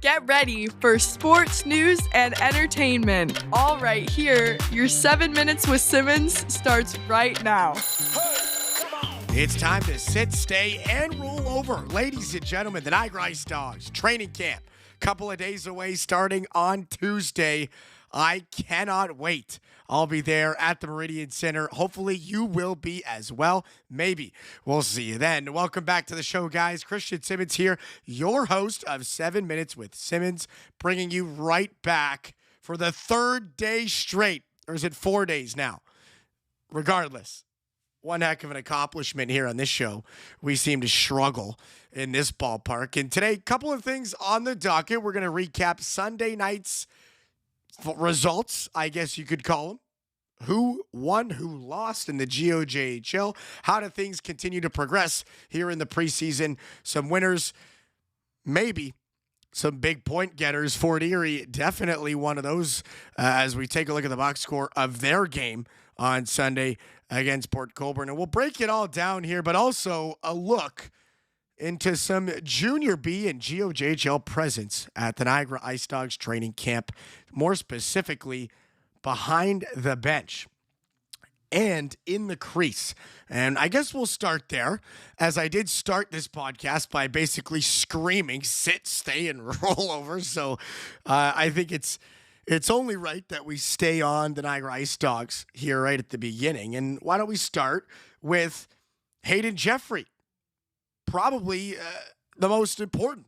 Get ready for sports, news, and entertainment. All right here, your 7 minutes with Simmons starts right now. It's time to sit, stay, and roll over. Ladies and gentlemen, the Niagara Ice Dogs training camp. Couple of days away starting on Tuesday. I cannot wait. I'll be there at the Meridian Center. Hopefully you will be as well. Maybe. We'll see you then. Welcome back to the show, guys. Christian Simmons here, your host of 7 Minutes with Simmons, bringing you right back for the third day straight. Or is it 4 days now? Regardless, one heck of an accomplishment here on this show. We seem to struggle in this ballpark. And today, a couple of things on the docket. We're going to recap Sunday night's results, I guess you could call them. Who won, who lost in the GOJHL? How do things continue to progress here in the preseason? Some winners, maybe some big point getters. Fort Erie, definitely one of those as we take a look at the box score of their game on Sunday against Port Colborne. And we'll break it all down here, but also a look into some Junior B and GOJHL presence at the Niagara Ice Dogs training camp, more specifically behind the bench and in the crease. And I guess we'll start there, as I did start this podcast by basically screaming, sit, stay, and roll over. So I think it's only right that we stay on the Niagara Ice Dogs here right at the beginning. And why don't we start with Hayden Jeffrey? Probably the most important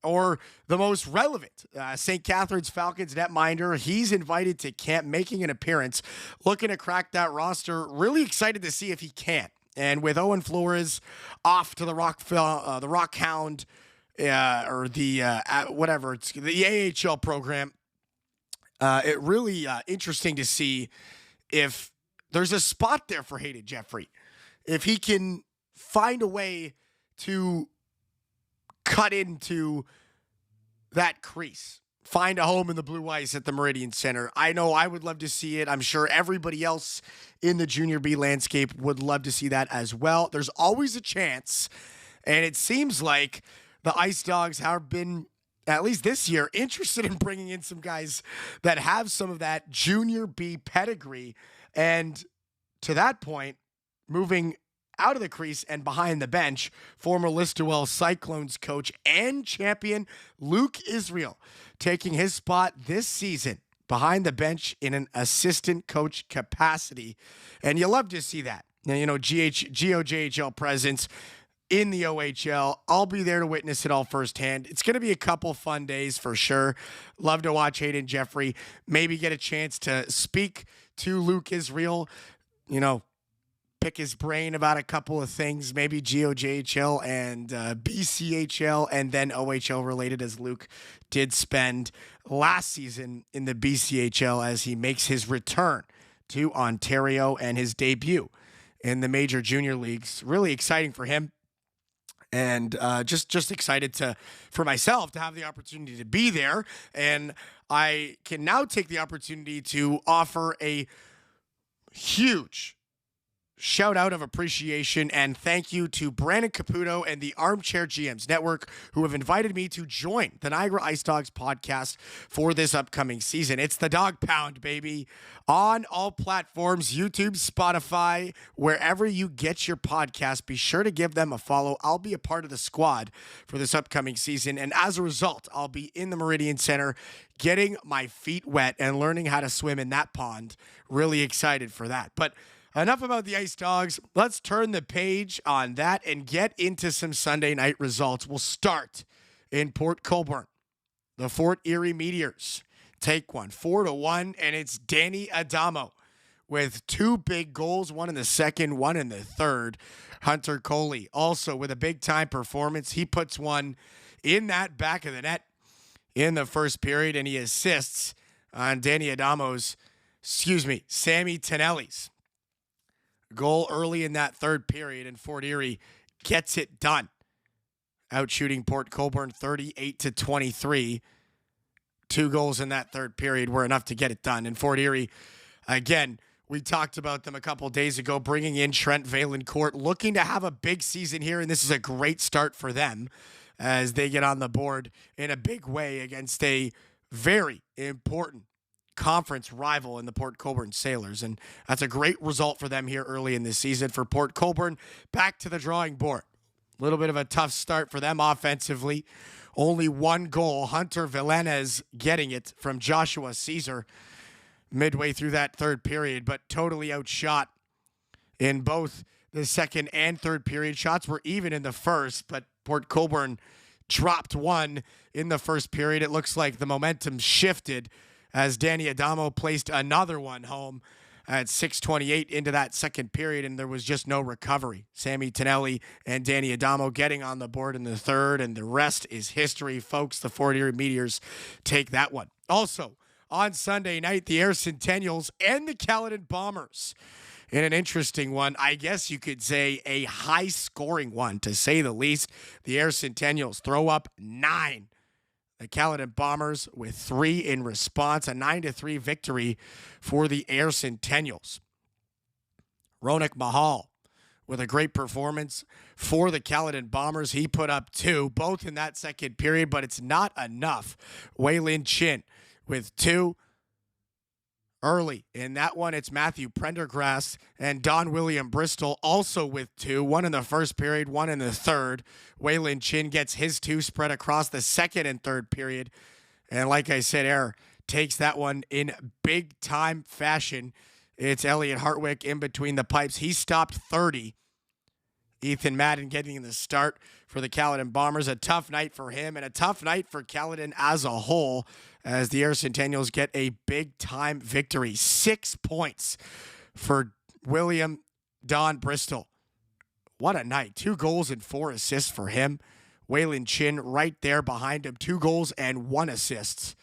or the most relevant. St. Catharines Falcons netminder. He's invited to camp, making an appearance, looking to crack that roster. Really excited to see if he can. And with Owen Flores off to the Rock Hound or the whatever, it's the AHL program, it really interesting to see if there's a spot there for Hayden Jeffrey. If he can find a way to cut into that crease, find a home in the blue ice at the Meridian Center. I know I would love to see it. I'm sure everybody else in the Junior B landscape would love to see that as well. There's always a chance, and it seems like the Ice Dogs have been, at least this year, interested in bringing in some guys that have some of that Junior B pedigree. And to that point, moving out of the crease and behind the bench, former Listowel Cyclones coach and champion Luke Israel taking his spot this season behind the bench in an assistant coach capacity. And you love to see that. Now, you know, GOJHL presence in the OHL. I'll be there to witness it all firsthand. It's going to be a couple fun days for sure. Love to watch Hayden Jeffrey, maybe get a chance to speak to Luke Israel, you know, pick his brain about a couple of things, maybe GOJHL and BCHL, and then OHL related, as Luke did spend last season in the BCHL as he makes his return to Ontario and his debut in the major junior leagues. Really exciting for him. And just excited for myself to have the opportunity to be there. And I can now take the opportunity to offer a huge shout out of appreciation and thank you to Brandon Caputo and the Armchair GMs Network, who have invited me to join the Niagara Ice Dogs podcast for this upcoming season. It's the Dog Pound, baby, on all platforms, YouTube, Spotify, wherever you get your podcast. Be sure to give them a follow. I'll be a part of the squad for this upcoming season, and as a result, I'll be in the Meridian Center getting my feet wet and learning how to swim in that pond. Really excited for that. But enough about the Ice Dogs. Let's turn the page on that and get into some Sunday night results. We'll start in Port Colborne. The Fort Erie Meteors take one 4-1, and it's Danny Adamo with two big goals, one in the second, one in the third. Hunter Coley also with a big-time performance. He puts one in that back of the net in the first period, and he assists on Sammy Tonelli's goal early in that third period, and Fort Erie gets it done, outshooting Port Colborne 38-23. 2 goals in that third period were enough to get it done. And Fort Erie, again, we talked about them a couple days ago, bringing in Trent Valencourt, looking to have a big season here, and this is a great start for them. as they get on the board in a big way against a very important conference rival in the Port Colborne Sailors. And that's a great result for them here early in the season. For Port Colborne, back to the drawing board. A little bit of a tough start for them offensively. Only one goal. Hunter Villanez getting it from Joshua Caesar midway through that third period, but totally outshot in both the second and third period. Shots were even in the first, but Port Colborne dropped one in the first period. It looks like the momentum shifted as Danny Adamo placed another one home at 6:28 into that second period, and there was just no recovery. Sammy Tonelli and Danny Adamo getting on the board in the third, and the rest is history, folks. The Fort Erie Meteors take that one. Also, on Sunday night, the Air Centennials and the Caledon Bombers in an interesting one. I guess you could say a high-scoring one, to say the least. The Air Centennials throw up 9. The Caledon Bombers with 3 in response. A 9-3 victory for the Air Centennials. Ronak Mahal with a great performance for the Caledon Bombers. He put up 2, both in that second period, but it's not enough. Waylon Chin with 2. Early in that one, it's Matthew Prendergrass and Don William Bristol also with 2. 1 in the first period, 1 in the third. Waylon Chin gets his 2 spread across the second and third period. And like I said, Air takes that one in big-time fashion. It's Elliot Hartwick in between the pipes. He stopped 30. Ethan Madden getting the start for the Caledon Bombers. A tough night for him and a tough night for Caledon as a whole as the Air Centennials get a big-time victory. 6 points for William Don Bristol. What a night. 2 goals and 4 assists for him. Waylon Chin right there behind him. 2 goals and 1 assist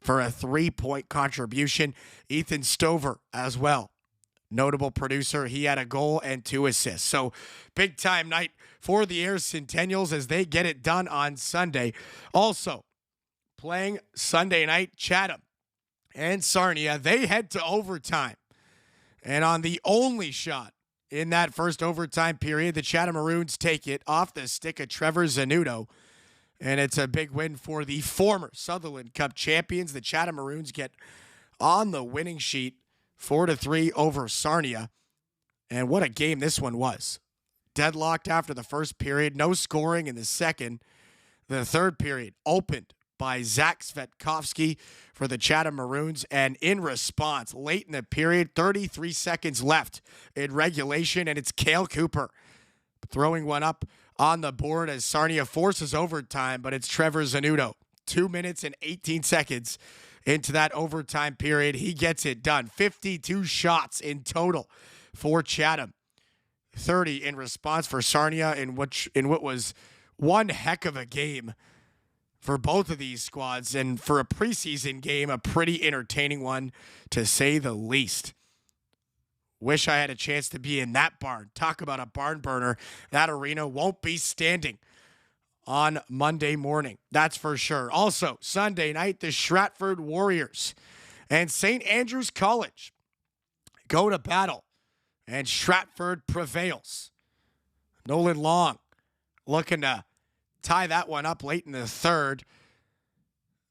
for a 3-point contribution. Ethan Stover as well. Notable producer. He had a goal and 2 assists. So big time night for the Air Centennials as they get it done on Sunday. Also playing Sunday night, Chatham and Sarnia. They head to overtime. And on the only shot in that first overtime period, the Chatham Maroons take it off the stick of Trevor Zanuto. And it's a big win for the former Sutherland Cup champions. The Chatham Maroons get on the winning sheet 4-3 over Sarnia. And what a game this one was. Deadlocked after the first period. No scoring in the second. The third period opened by Zach Svetkovsky for the Chatham Maroons. And in response, late in the period, 33 seconds left in regulation. And it's Cale Cooper throwing one up on the board as Sarnia forces overtime. But it's Trevor Zanuto. 2 minutes and 18 seconds into that overtime period. He gets it done. 52 shots in total for Chatham. 30 in response for Sarnia in what was one heck of a game for both of these squads. And for a preseason game, a pretty entertaining one to say the least. Wish I had a chance to be in that barn. Talk about a barn burner. That arena won't be standing on Monday morning. That's for sure. Also, Sunday night, the Stratford Warriors and St. Andrews College go to battle, and Stratford prevails. Nolan Long looking to tie that one up late in the third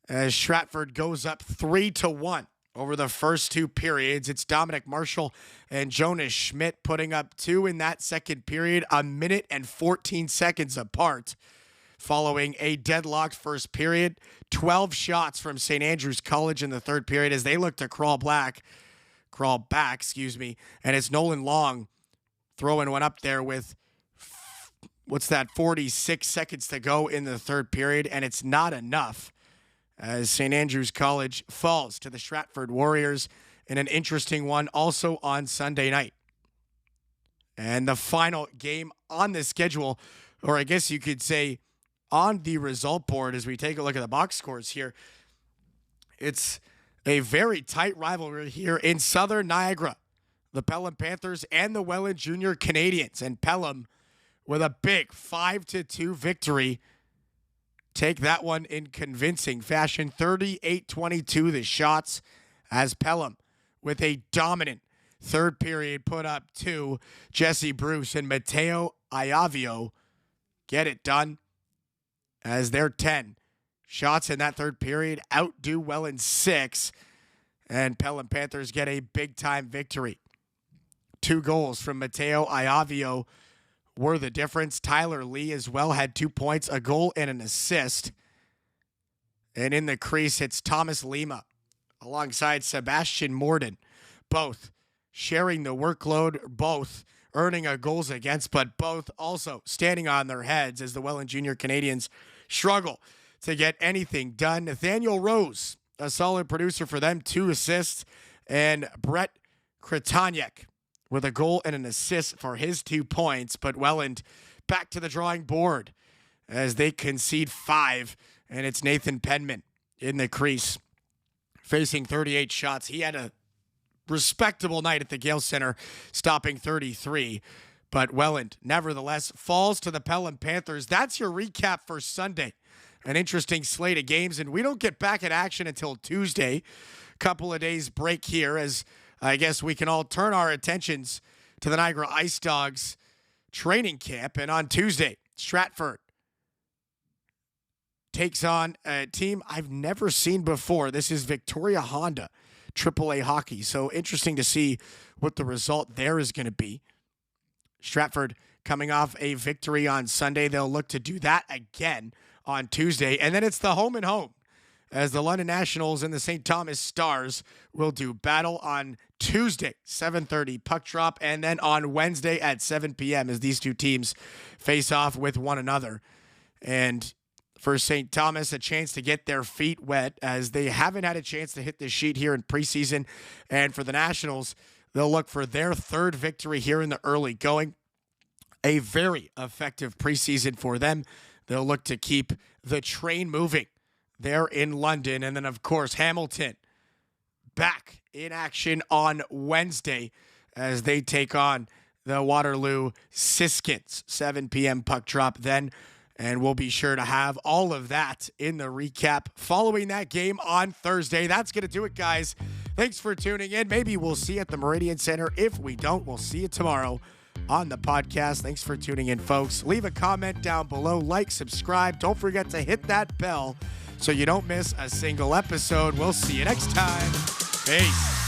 as Stratford goes up 3-1 over the first 2 periods. It's Dominic Marshall and Jonas Schmidt putting up 2 in that second period, 1 minute and 14 seconds apart. Following a deadlocked first period, 12 shots from St. Andrews College in the third period as they look to crawl back, and it's Nolan Long throwing one up there with, 46 seconds to go in the third period, and it's not enough as St. Andrews College falls to the Stratford Warriors in an interesting one also on Sunday night. And the final game on the schedule, or I guess you could say on the result board as we take a look at the box scores here, it's a very tight rivalry here in Southern Niagara. The Pelham Panthers and the Welland Junior Canadians. And Pelham with a big 5-2 victory. Take that one in convincing fashion. 38-22 the shots as Pelham with a dominant third period put up 2. Jesse Bruce and Mateo Iavio get it done. as their 10 shots in that third period outdo Welland 6, and Pelham Panthers get a big-time victory. 2 goals from Mateo Iavio were the difference. Tyler Lee as well had 2 points, a goal and an assist. And in the crease, it's Thomas Lima alongside Sebastian Morden, both sharing the workload, both earning a goals against, but both also standing on their heads as the Welland Junior Canadians struggle to get anything done. Nathaniel Rose, a solid producer for them, 2 assists, and Brett Kretaniak with a goal and an assist for his 2 points, but Welland back to the drawing board as they concede 5, and it's Nathan Penman in the crease facing 38 shots. He had a respectable night at the Gale Center, stopping 33, but Welland nevertheless falls to the Pelham Panthers. That's your recap for Sunday. An interesting slate of games, and we don't get back in action until Tuesday. Couple of days break here as I guess we can all turn our attentions to the Niagara Ice Dogs training camp. And on Tuesday, Stratford takes on a team I've never seen before. This is Victoria Honda, AAA hockey. So interesting to see what the result there is going to be. Stratford coming off a victory on Sunday. They'll look to do that again on Tuesday. And then it's the home and home as the London Nationals and the St. Thomas Stars will do battle on Tuesday, 7:30 puck drop, and then on Wednesday at 7 p.m. as these two teams face off with one another. And for St. Thomas, a chance to get their feet wet as they haven't had a chance to hit the sheet here in preseason. And for the Nationals, they'll look for their 3rd victory here in the early going. A very effective preseason for them. They'll look to keep the train moving there in London. And then, of course, Hamilton back in action on Wednesday as they take on the Waterloo Siskins. 7 p.m. puck drop then. And we'll be sure to have all of that in the recap following that game on Thursday. That's going to do it, guys. Thanks for tuning in. Maybe we'll see you at the Meridian Center. If we don't, we'll see you tomorrow on the podcast. Thanks for tuning in, folks. Leave a comment down below. Like, subscribe. Don't forget to hit that bell so you don't miss a single episode. We'll see you next time. Peace.